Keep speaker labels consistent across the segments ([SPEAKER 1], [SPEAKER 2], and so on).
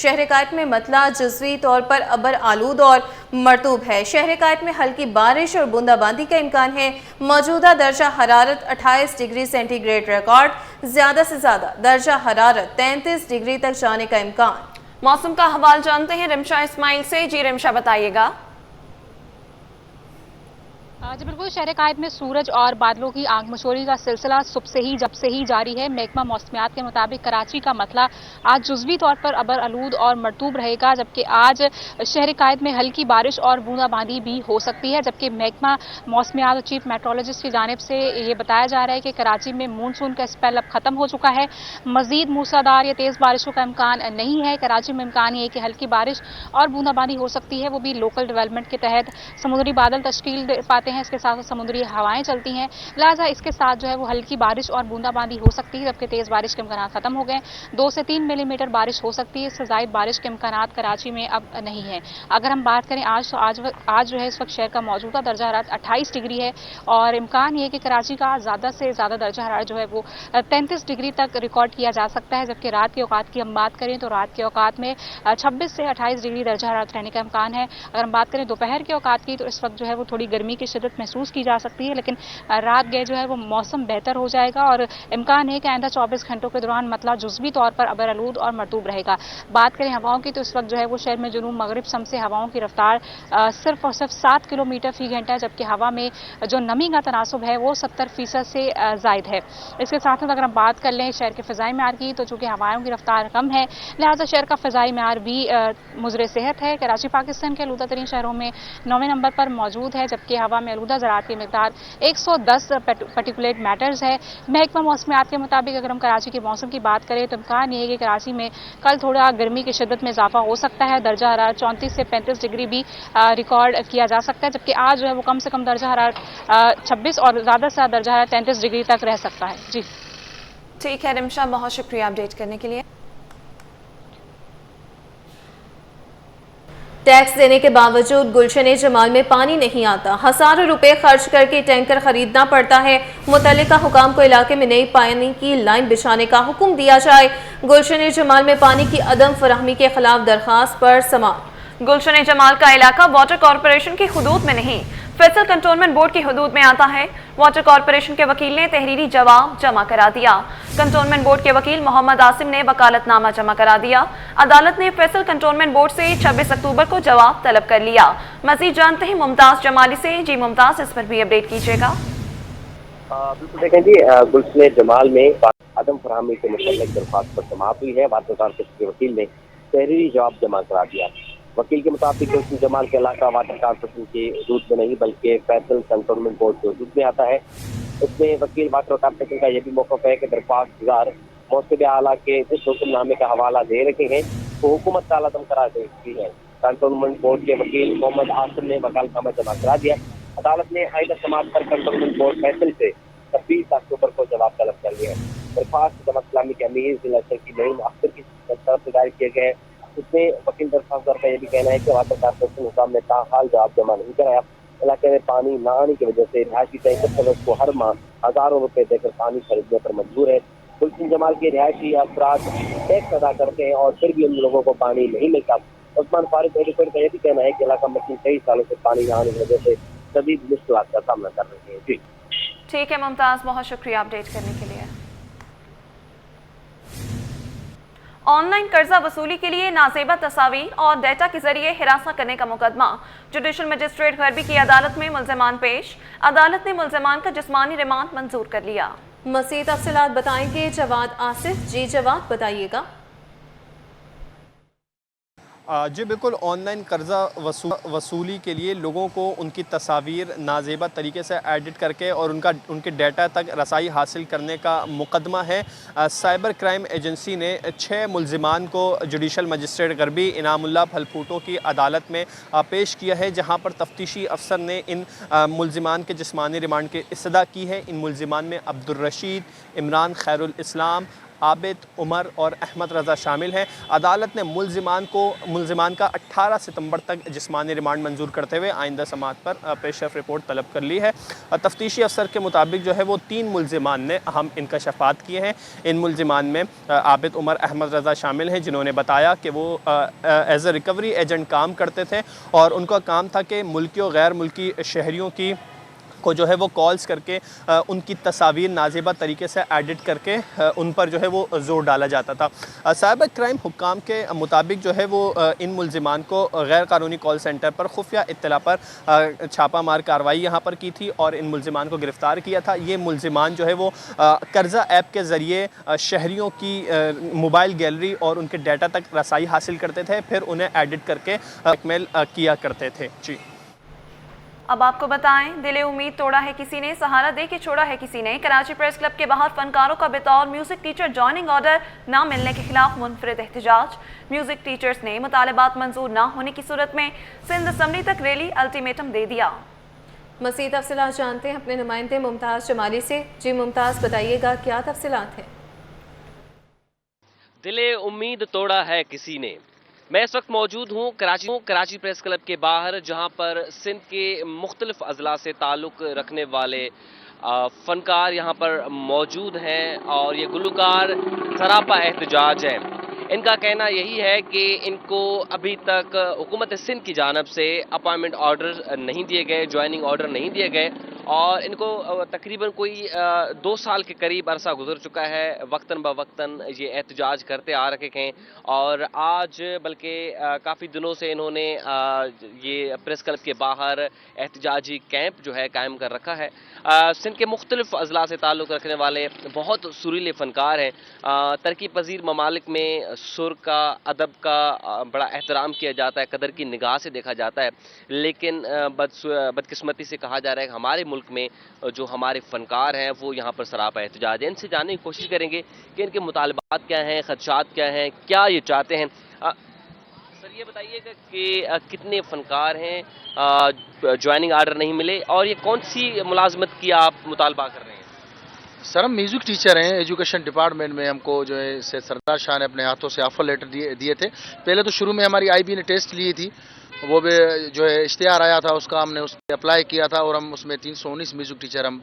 [SPEAKER 1] شہر قائد میں مطلع جزوی طور پر ابر آلود اور مرطوب ہے۔ شہر قائد میں ہلکی بارش اور بوندا باندی کا امکان ہے۔ موجودہ درجہ حرارت 28 ڈگری سینٹی گریڈ ریکارڈ، زیادہ سے زیادہ درجہ حرارت 33 ڈگری تک جانے کا امکان۔
[SPEAKER 2] موسم کا حوال جانتے ہیں رمشا اسماعیل سے۔ جی رمشا بتائیے گا۔
[SPEAKER 3] جی بالکل، شہر قائد میں سورج اور بادلوں کی آنکھ مشوری کا سلسلہ صبح سے ہی جاری ہے۔ محکمہ موسمیات کے مطابق کراچی کا مطلع آج جزوی طور پر ابر آلود اور مرطوب رہے گا، جبکہ آج شہر قائد میں ہلکی بارش اور بوندا باندی بھی ہو سکتی ہے، جبکہ محکمہ موسمیات چیف میٹرولوجسٹ کی جانب سے یہ بتایا جا رہا ہے کہ کراچی میں مونسون کا اسپیل اب ختم ہو چکا ہے۔ مزید موسلادھار یا تیز بارشوں کا امکان نہیں ہے۔ کراچی میں امکان یہ ہے کہ ہلکی بارش اور بوندا باندی ہو سکتی ہے، وہ بھی لوکل ڈیولپمنٹ کے تحت سمندری بادل تشکیل پاتے ہیں، اس کے ساتھ سمندری ہوائیں چلتی ہیں، لہٰذا اس کے ساتھ جو ہے وہ ہلکی بارش اور بوندا باندی ہو سکتی ہے، جبکہ تیز بارش کے امکانات ختم ہو گئے۔ 2 سے 3 ملی میٹر بارش ہو سکتی ہے، اس سے زائد بارش کے امکانات کراچی میں اب نہیں ہے۔ اگر ہم بات کریں آج جو ہے اس وقت شہر کا موجودہ درجہ حرارت 28 ڈگری ہے، اور امکان یہ ہے کہ کراچی کا زیادہ سے زیادہ درجہ حرارت جو ہے وہ 33 ڈگری تک ریکارڈ کیا جا سکتا ہے، جبکہ رات کے اوقات کی ہم بات کریں تو رات کے اوقات میں 26 سے 28 ڈگری درجہ حرارت رہنے کا امکان ہے۔ اگر ہم بات کریں دوپہر کے اوقات کی تو اس وقت جو ہے وہ تھوڑی گرمی کی شدت محسوس کی جا سکتی ہے، لیکن رات گئے جو ہے وہ موسم بہتر ہو جائے گا، اور امکان ہے کہ آئندہ 24 گھنٹوں کے دوران مطلع جزوی طور پر ابر آلود اور مرطوب رہے گا۔ بات کریں ہواؤں کی تو اس وقت جو ہے وہ شہر میں جنوب مغرب سمت سے ہواؤں کی رفتار صرف اور صرف 7 کلومیٹر فی گھنٹہ ہے، جبکہ ہوا میں جو نمی کا تناسب ہے وہ 70% سے زائد ہے۔ اس کے ساتھ اگر ہم بات کر لیں شہر کے فضائی معیار کی تو چونکہ ہواؤں کی رفتار کم ہے، لہٰذا شہر کا فضائی معیار بھی مضر صحت ہے۔ کراچی پاکستان کے آلودہ ترین شہروں میں 9ویں نمبر پر موجود ہے، جبکہ ہوا میں آلودہ ذرات کی مقدار 110 پارٹیکولیٹ میٹرز ہے۔ محکمہ موسمیات کے مطابق اگر ہم کراچی کے موسم کی بات کریں تو امکان یہ ہے کہ کراچی میں کل تھوڑا گرمی کی شدت میں اضافہ ہو سکتا ہے، درجہ حرارت 34 سے 35 ڈگری بھی ریکارڈ کیا جا سکتا ہے، جبکہ آج جو ہے وہ کم سے کم درجہ حرارت 26 اور زیادہ سے زیادہ درجہ حرارت 33 ڈگری تک رہ سکتا ہے۔ جی
[SPEAKER 2] ٹھیک ہے رمشا، بہت شکریہ اپڈیٹ کرنے کے لیے۔
[SPEAKER 1] ٹیکس دینے کے باوجود گلشن جمال میں پانی نہیں آتا، ہزاروں روپے خرچ کر کے ٹینکر خریدنا پڑتا ہے۔ متعلقہ حکام کو علاقے میں نئی پانی کی لائن بچھانے کا حکم دیا جائے۔ گلشن جمال میں پانی کی عدم فراہمی کے خلاف درخواست پر سماعت۔
[SPEAKER 2] گلشن جمال کا علاقہ واٹر کارپوریشن کی حدود میں نہیں، فیصل کنٹونمنٹ بورڈ کی حدود میں آتا ہے۔ واٹر کارپوریشن کے وکیل نے تحریری جواب جمع کرا دیا۔ کنٹونمنٹ بورڈ کے وکیل محمد عاصم نے وکالت نامہ جمع کرا دیا۔ عدالت نے فیصل کنٹونمنٹ بورڈ سے 26 اکتوبر کو جواب طلب کر لیا۔ مزید جانتے ہیں ممتاز جمالی سے۔ جی ممتاز، اس پر بھی اپڈیٹ کیجیے گا۔
[SPEAKER 4] بالکل دیکھیں جی، گلشن جمال میں عدم فراہمی سے متعلق درخواست پر سماعت ہوئی ہے۔ واٹر کارپوریشن کے وکیل نے تحریری جواب جمع کرا دیا۔ وکیل کے مطابق گلشن جمال کے علاقہ واٹر کارپوریشن کی حدود میں نہیں بلکہ فیصل کنٹونمنٹ بورڈ کے حدود میں آتا ہے۔ اس میں وکیل واٹر کارپوریشن کا یہ بھی موقف ہے کہ درخواست گزار موصوف اعلیٰ کے جس حکم نامے کا حوالہ دے رکھے ہیں وہ حکومت کا عدم قرار دے چکی ہے۔ کنٹونمنٹ بورڈ کے وکیل محمد عاصم نے وکالت نامہ جمع کرا دیا۔ عدالت نے آئندہ سماعت پر کنٹونمنٹ بورڈ فیصل سے 26 اکتوبر کو جواب طلب کر لیا ہے۔ درخواست جمع کلامی کے امیر ضلع کی نعیم اختر کی طرف سے دائر کیے گئے۔ اس میں وکیل درخواست دار کا یہ بھی کہنا ہے کہ واٹر کارپوریشن حکام نے تاحال جواب جمع نہیں کرایا۔ علاقے میں پانی نہ آنے کی وجہ سے رہائشی ٹینکر سروس کو ہر ماہ ہزاروں روپے دے کر پانی خریدنے پر مجبور ہے۔ گلشن جمال کے رہائشی افراد ٹیکس ادا کرتے ہیں اور پھر بھی ان لوگوں کو پانی نہیں ملتا۔ عثمان فارغ ایڈوکیٹ کا یہ بھی کہنا ہے کہ علاقہ میں کئی سالوں سے پانی نہ آنے کی وجہ سے شدید مشکلات کا سامنا کر رہے ہیں۔ جی
[SPEAKER 2] ٹھیک ہے ممتاز، بہت شکریہ اپڈیٹ کرنے کے لیے۔ آن لائن قرضہ وصولی کے لیے نازیبہ تصاویر اور ڈیٹا کے ذریعے ہراساں کرنے کا مقدمہ جوڈیشل مجسٹریٹ غربی کی عدالت میں ملزمان پیش۔ عدالت نے ملزمان کا جسمانی ریمانڈ منظور کر لیا۔
[SPEAKER 1] مزید تفصیلات بتائیں گے جواد آصف۔ جی جواد، بتائیے گا۔
[SPEAKER 5] جی بالکل، آن لائن قرضہ وصولی کے لیے لوگوں کو ان کی تصاویر نازیبہ طریقے سے ایڈٹ کر کے اور ان کے ڈیٹا تک رسائی حاصل کرنے کا مقدمہ ہے۔ سائبر کرائم ایجنسی نے 6 ملزمان کو جوڈیشل مجسٹریٹ غربی انعام اللہ پھلپھوٹو کی عدالت میں پیش کیا ہے، جہاں پر تفتیشی افسر نے ان ملزمان کے جسمانی ریمانڈ کی استدعا کی ہے۔ ان ملزمان میں عبدالرشید، عمران خیر الاسلام، आबिद, उमर और अहमद रज़ा शामिल हैं। अदालत ने मुलजिमान का 18 सितंबर तक जिस्मानी रिमांड मंजूर करते हुए आइंदा समाअत पर पेशरफ रिपोर्ट तलब कर ली है। तफ्तीशी अफसर के मुताबिक जो है वो 3 मुलजिमान ने अहम इंकशाफात किए हैं। इन मुलजिमान में आबिद, उमर, अहमद रज़ा शामिल हैं, जिन्होंने बताया कि वो एज ए रिकवरी एजेंट काम करते थे और उनका काम था कि मुल्की और गैर मुल्की शहरियों की को जो है वो कॉल्स करके उनकी तस्वीर नाजेबा तरीके से एडिट करके उन पर जो है वो ज़ोर डाला जाता था। साइबर क्राइम हुक्काम के मुताबिक जो है वो इन मुलजिमान को गैर कानूनी कॉल सेंटर पर खुफिया इत्तला पर छापा मार कार्रवाई यहाँ पर की थी और इन मुलजिमान को गिरफ़्तार किया था। ये मुलजिमान जो है वो कर्जा ऐप के ज़रिए शहरियों की मोबाइल गैलरी और उनके डाटा तक रसाई हासिल करते थे, फिर उन्हें एडिट करके ब्लैकमेल किया करते थे। जी,
[SPEAKER 2] अब आपको बताएं, दिले उम्मीद तोड़ा है किसी ने, सहारा दे के छोड़ा है किसी ने। कराची प्रेस क्लब के बाहर फनकारों का बतौर म्यूजिक टीचर जॉइनिंग ऑर्डर ना मिलने के खिलाफ मुनफरिद एहतजाज। म्यूजिक टीचर्स ने मुतालबात मंजूर ना होने की सूरत में सिंध असम्बली तक रैली अल्टीमेटम दे दिया।
[SPEAKER 1] मज़ीद तफसीलात जानते हैं अपने नुमाइंदे मुमताज़ जमाली से। जी मुमताज़, बताइएगा क्या तफसीलात है?
[SPEAKER 6] दिले उम्मीद तोड़ा है किसी ने। मैं इस वक्त मौजूद हूँ कराची प्रेस क्लब के बाहर, जहाँ पर सिंध के मुख्तलिफ अजला से ताल्लुक़ रखने वाले फ़नकार यहाँ पर मौजूद हैं और ये गुलकार सरापा एहतजाज है। इनका कहना यही है कि इनको अभी तक हुकूमत सिंध की जानिब से अपॉइंटमेंट ऑर्डर नहीं दिए गए, ज्वाइनिंग ऑर्डर नहीं दिए गए और इनको तकरीबन कोई 2 साल के करीब अरसा गुजर चुका है। वक्तन ब वक्तन ये एहतजाज करते आ रखे हैं और आज बल्कि काफ़ी दिनों से इन्होंने ये प्रेस क्लब के बाहर एहतजाजी कैंप जो है कायम कर रखा है। सिंध के मुख्तलिफ अजला से ताल्लुक़ रखने वाले बहुत सुरीले फ़नकार हैं। तरक्की पजीर ममालिक में सुर का, अदब का बड़ा एहतराम किया जाता है, कदर की निगाह से देखा जाता है, लेकिन बदकिस्मती से कहा जा रहा है कि हमारे मुल्क में जो हमारे फ़नकार हैं वो यहाँ पर सरापा एहतजाज है। इनसे जानने की कोशिश करेंगे कि इनके मुतालबात क्या हैं, ख़दशात क्या हैं, क्या ये चाहते हैं। सर ये बताइएगा कि कितने फ़नकार हैं ज्वाइनिंग आर्डर नहीं मिले और ये कौन सी मुलाजमत की आप मुतालबा कर रहे हैं?
[SPEAKER 7] सर हम म्यूज़िक टीचर हैं, एजुकेशन डिपार्टमेंट में हमको जो है सैयद सरदार शाह ने अपने हाथों से ऑफर लेटर दिए थे। पहले तो शुरू में हमारी आईबी ने टेस्ट ली थी, वो भी जो है इश्तिहार आया था उसका, हमने उस पर अप्लाई किया था और हम उसमें 319 म्यूज़िक टीचर हम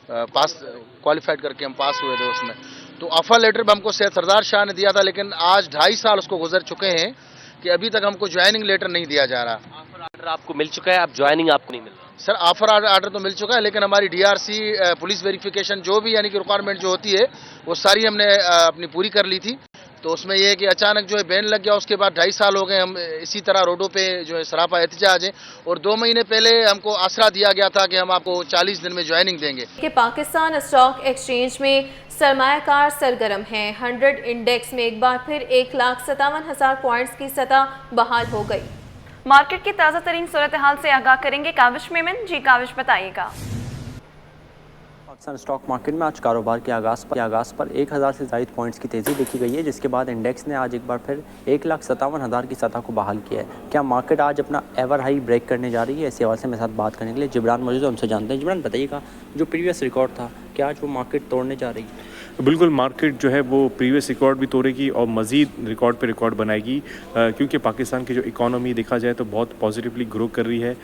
[SPEAKER 7] पास क्वालिफाइड करके हम पास हुए थे उसमें। तो ऑफर लेटर भी हमको सैयद सरदार शाह ने दिया था, लेकिन आज 2.5 साल उसको गुजर चुके हैं कि अभी तक हमको ज्वाइनिंग लेटर नहीं दिया जा रहा।
[SPEAKER 6] ऑफर आर्डर आपको मिल चुका है, अब ज्वाइनिंग आपको नहीं मिल रहा?
[SPEAKER 7] सर ऑफर आर्डर तो मिल चुका है, लेकिन हमारी डीआरसी पुलिस वेरिफिकेशन जो भी यानी कि रिक्वायरमेंट जो होती है वो सारी हमने अपनी पूरी कर ली थी। तो उसमें यह है कि अचानक जो है बैन लग गया, उसके बाद 2.5 साल हो गए हम इसी तरह रोडों पे जो है सरापा एहतजाज है और 2 महीने पहले हमको आसरा दिया गया था कि हम आपको 40 दिन में ज्वाइनिंग देंगे।
[SPEAKER 1] कि पाकिस्तान स्टॉक एक्सचेंज में सरमायाकार सरगर्म हैं। 100 इंडेक्स में एक बार फिर 1,57,000 पॉइंट्स की सतह बहाल हो गई।
[SPEAKER 2] मार्केट की ताज़ा तरीन सूरत हाल से आगाह करेंगे काविश मेमन। जी काविश, बताइएगा।
[SPEAKER 8] पाकिस्तान स्टॉक मार्केट में आज कारोबार के आगाज़ पर 1,000 से ज़ायद पॉइंट्स की तेज़ी देखी गई है, जिसके बाद इंडेक्स ने आज एक बार फिर 1,57,000 की सतह को बहाल किया है। क्या मार्केट आज अपना एवर हाई ब्रेक करने जा रही है? इस हवाले से मेरे साथ बात करने के लिए जिब्रान मौजूद है, हमसे जानते हैं। जिब्रान, बताइएगा जो प्रीवियस रिकॉर्ड था, क्या आज वो मार्केट तोड़ने जा रही है?
[SPEAKER 9] बिल्कुल, मार्केट जो है वो प्रीवियस रिकॉर्ड भी तोड़ेगी और मज़ीद रिकॉर्ड पे रिकॉर्ड बनाएगी, क्योंकि पाकिस्तान की जो इकॉनमी देखा जाए तो बहुत पॉजिटिवली ग्रो कर रही है।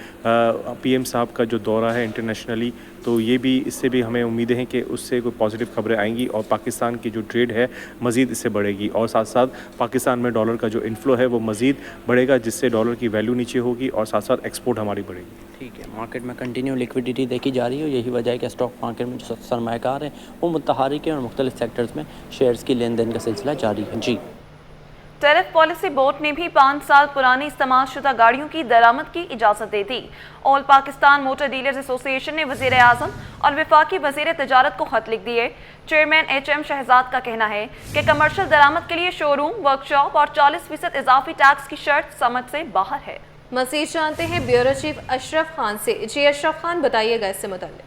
[SPEAKER 9] पीएम साहब का जो दौरा है इंटरनेशनली, तो ये भी इससे भी हमें उम्मीदें हैं कि उससे कोई पॉजिटिव खबरें आएंगी और पाकिस्तान की जो ट्रेड है मज़ीद इससे बढ़ेगी और साथ साथ पाकिस्तान में डॉलर का जो इन्फ्लो है वो मज़ीद बढ़ेगा, जिससे डॉलर की वैल्यू नीचे होगी और साथ साथ एक्सपोर्ट हमारी बढ़ेगी।
[SPEAKER 8] ठीक है, मार्केट में कंटिन्यू लिक्विडिटी देखी जा रही है, यही वजह है कि स्टॉक मार्केट में जो सरमायाकार हैं वो मुतहरिक हैं और मुख्तलिफ सेक्टर्स में शेयर्स की लेन देन का सिलसिला जारी है। जी,
[SPEAKER 2] टैरिफ पॉलिसी बोर्ड ने भी 5 साल पुरानी इस्तेमालशुदा गाड़ियों की दरामद की इजाज़त दे दी। All Pakistan Motor Dealers Association ने वज़ीर आज़म और वफाकी वज़ीर तजारत को खत लिख दिए। चेयरमैन HM शहजाद का कहना है कि कमर्शियल दरामद के लिए शोरूम, वर्कशॉप और 40% इजाफी टैक्स की शर्त समझ से बाहर है।
[SPEAKER 1] मज़ीद जानते हैं ब्यूरो चीफ अशरफ खान से। जी अशरफ खान, बताइएगा इससे मुताल्लिक़।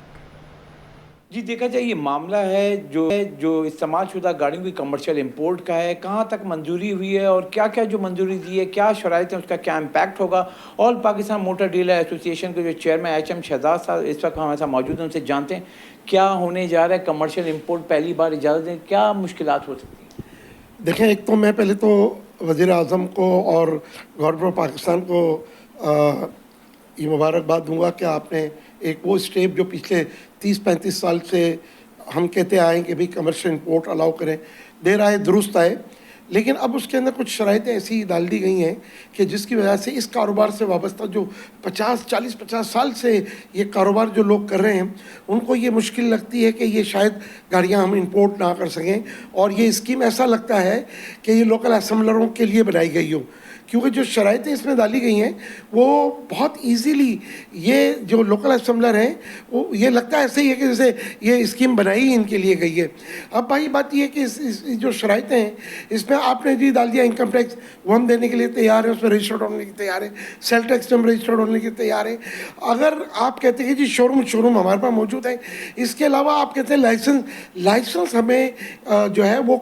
[SPEAKER 10] जी, देखा जाए ये मामला है जो इस्तेमाल शुदा गाड़ियों की कमर्शियल इंपोर्ट का है, कहाँ तक मंजूरी हुई है और क्या क्या जो मंजूरी दी है, क्या शराइत है, उसका क्या इम्पैक्ट होगा। All Pakistan motor dealer association के जो चेयरमैन HM शहजाद साहब इस वक्त हमारे साथ मौजूद हैं, उनसे जानते हैं क्या होने जा रहा है। कमर्शियल इंपोर्ट पहली बार इजाज़त दें, क्या मुश्किलात हो सकती हैं?
[SPEAKER 11] देखें, एक तो मैं पहले तो वज़ीर आज़म को और गवर्नमेंट ऑफ पाकिस्तान को ये मुबारकबाद दूंगा कि आपने एक वो स्टेप जो पिछले 30-35 साल से हम कहते आए हैं कि भाई कमर्शियल इंपोर्ट अलाउ करें, देर आए दुरुस्त आए, लेकिन अब उसके अंदर कुछ शराइतें ऐसी डाल दी गई हैं कि जिसकी वजह से इस कारोबार से वाबस्ता जो 50 साल से ये कारोबार जो लोग कर रहे हैं उनको ये मुश्किल लगती है कि ये शायद गाड़ियां हम इंपोर्ट ना कर सकें, और ये स्कीम ऐसा लगता है कि ये लोकल असम्बलरों के लिए बनाई गई हो, क्योंकि जो शराइतें इसमें डाली गई हैं वो बहुत इजीली ये जो लोकल असम्बलर हैं वो ये लगता है ऐसे ही है कि जैसे ये स्कीम बनाई ही इनके लिए गई है। अब भाई बात ये है कि इस जो शराइतें हैं इसमें आपने जी डाल दिया इनकम टैक्स, वो हम देने के लिए तैयार हैं, उसमें रजिस्टर्ड होने के तैयार है, सेल टैक्स में रजिस्टर्ड होने के तैयार है। अगर आप कहते हैं कि जी शोरूम हमारे पास मौजूद है, इसके अलावा आप कहते हैं लाइसेंस हमें जो है वो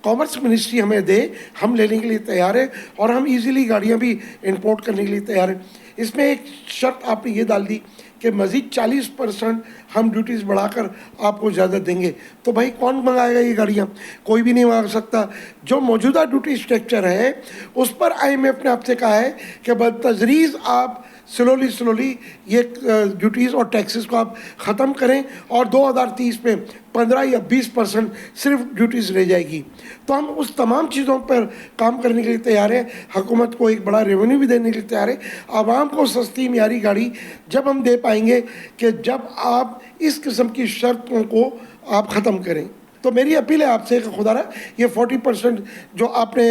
[SPEAKER 11] कॉमर्स मिनिस्ट्री हमें दे, हम लेने के लिए तैयार है और हम इजीली गाड़ियां भी इंपोर्ट करने के लिए तैयार है। इसमें एक शर्त आपने ये डाल दी कि मज़ीद 40% हम ड्यूटीज़ बढ़ाकर आपको इजाज़त देंगे, तो भाई कौन मंगाएगा ये गाड़ियाँ? कोई भी नहीं मंगा सकता। जो मौजूदा ड्यूटी स्ट्रक्चर है उस पर IMF ने आपसे कहा है कि बतदरीज आप स्लोली ये ड्यूटीज़ और टैक्सेस को आप ख़त्म करें और 2030 में 15 या 20% सिर्फ ड्यूटीज़ रह जाएगी। तो हम उस तमाम चीज़ों पर काम करने के लिए तैयार हैं, हुकूमत को एक बड़ा रेवेन्यू भी देने के लिए तैयार है। आवाम को सस्ती मियारी गाड़ी जब हम दे पाएंगे कि जब आप इस किस्म की शर्तों को आप ख़त्म करें। तो मेरी अपील है आपसे कि खुदा रहा ये 40% जो आपने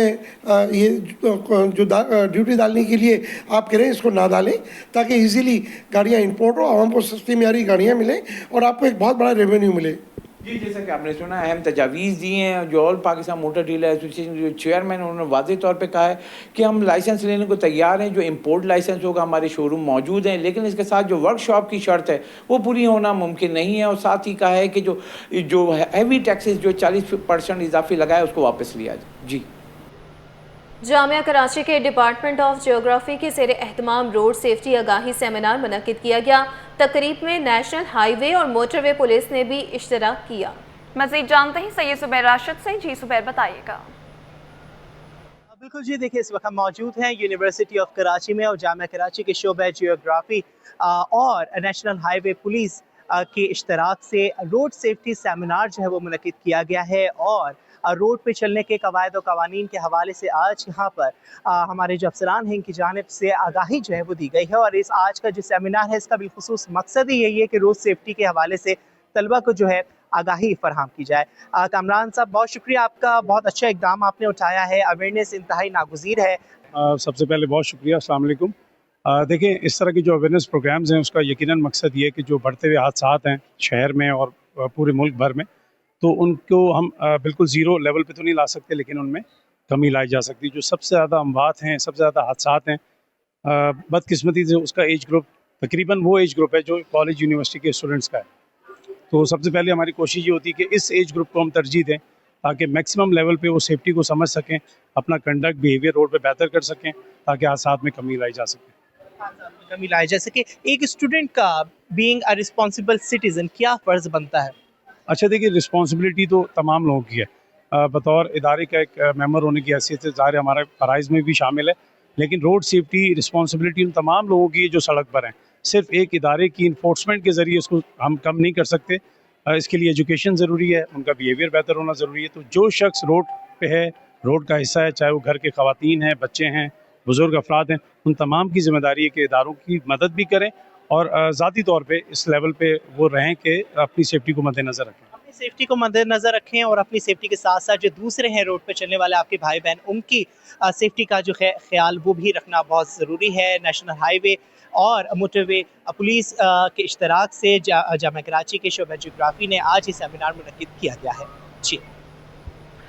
[SPEAKER 11] ये जो ड्यूटी डालने के लिए आप कह रहे हैं इसको ना डालें, ताकि इजीली गाड़ियाँ इंपोर्ट हो, आवाम को सस्ती मियारी गाड़ियाँ मिलें और आपको एक बहुत बड़ा रेवेन्यू मिले।
[SPEAKER 10] जी, जैसा कि आपने सुना अहम तजावीज़ दी हैं, जो all Pakistan motor dealer association जो चेयरमैन उन्होंने वाज़ेह तौर पे कहा है कि हम लाइसेंस लेने को तैयार हैं, जो इंपोर्ट लाइसेंस होगा हमारे शोरूम मौजूद हैं, लेकिन इसके साथ जो वर्कशॉप की शर्त है वो पूरी होना मुमकिन नहीं है, और साथ ही कहा है कि जो हैवी टैक्सेस जो 40% इजाफी लगाए उसको वापस लिया जाए। जी,
[SPEAKER 1] जामिया कराची के डिपार्टमेंट ऑफ जियोग्राफी के ज़ेर एहतमाम रोड सेफ्टी आगाही सेमिनार मुनक्किद किया गया। तकरीब में नेशनल हाईवे और मोटरवे पुलिस ने भी इश्तराक किया।
[SPEAKER 2] मज़ीद जानते हैं सैयद सुबैर राशिद से। जी सुबैर, बताइएगा।
[SPEAKER 12] बिल्कुल जी, देखिए इस वक्त मौजूद हैं यूनिवर्सिटी ऑफ कराची में और जामिया कराची के शोबे जियोग्राफी और नेशनल हाईवे पुलिस के इश्तराक से रोड सेफ्टी सेमिनार जो है वो मुनक्किद किया गया है, और रोड पे चलने के कवायद और कवानीन के हवाले से आज यहाँ पर हमारे जो अफसरान हैं इनकी जानिब से आगाही जो है वो दी गई है। और इस आज का जो सेमिनार है इसका बिलखुसूस मकसद ही यही है कि रोड सेफ्टी के हवाले से तलबा को जो है आगाही फराहम की जाए। कामरान साहब, बहुत शुक्रिया आपका, बहुत अच्छा इकदाम आपने उठाया है, अवेयरनेस इंतहाई नागुज़ीर है।
[SPEAKER 13] सबसे पहले बहुत शुक्रिया, अस्सलाम वालेकुम। देखिए, इस तरह के जो अवेयरनेस प्रोग्राम्स हैं उसका यकीनन मकसद ये है कि जो बढ़ते हुए हादसात हैं शहर में और पूरे मुल्क भर में, तो उनको हम बिल्कुल ज़ीरो लेवल पे तो नहीं ला सकते, लेकिन उनमें कमी लाई जा सकती है। जो सबसे ज़्यादा अमवात हैं, सबसे ज़्यादा हादसात हैं, बदकिस्मती से उसका एज ग्रुप तकरीबन वो एज ग्रुप है जो कॉलेज यूनिवर्सिटी के स्टूडेंट्स का है। तो सबसे पहले हमारी कोशिश ये होती है कि इस एज ग्रुप को हम तरजीह दें ताकि मैक्सिमम लेवल पे वो सेफ्टी को समझ सकें, अपना कंडक्ट बिहेवियर रोड पे बेहतर कर सकें, ताकि हादसात में कमी लाई जा सके।
[SPEAKER 12] कमी लाई जा सके। एक स्टूडेंट का बीइंग अ रिस्पॉन्सिबल सिटीजन क्या फ़र्ज़ बनता है?
[SPEAKER 13] अच्छा, देखिए, रिस्पॉन्सिबिलिटी तो तमाम लोगों की है। बतौर इदारे का एक मेंबर होने की हैसियत से ज़ाहिर हमारे फ़राइज़ में भी शामिल है, लेकिन रोड सेफ्टी रिस्पॉन्सिबिलिटी उन तमाम लोगों की है जो सड़क पर हैं। सिर्फ एक इदारे की इन्फोर्समेंट के ज़रिए इसको हम कम नहीं कर सकते। इसके लिए एजुकेशन ज़रूरी है, उनका बिहेवियर बेहतर होना ज़रूरी है। तो जो शख्स रोड पे है, रोड का हिस्सा है, चाहे वो घर के ख़वातीन हैं, बच्चे हैं, बुज़ुर्ग अफराद हैं, उन तमाम की ज़िम्मेदारी है कि इदारों की मदद भी करें और ज़ाती तौर पे इस लेवल पे वो रहें कि अपनी सेफ्टी को मद्देनज़र रखें।
[SPEAKER 12] अपनी सेफ्टी को मद्देनज़र रखें और अपनी सेफ्टी के साथ साथ जो दूसरे हैं रोड पे चलने वाले आपके भाई बहन, उनकी सेफ्टी का जो ख्याल वो भी रखना बहुत ज़रूरी है। नेशनल हाईवे और मोटरवे पुलिस के इश्तराक से जामिया कराची के शोबे जियोग्राफी ने आज ही सेमिनार मुनक्किद किया गया है। जी।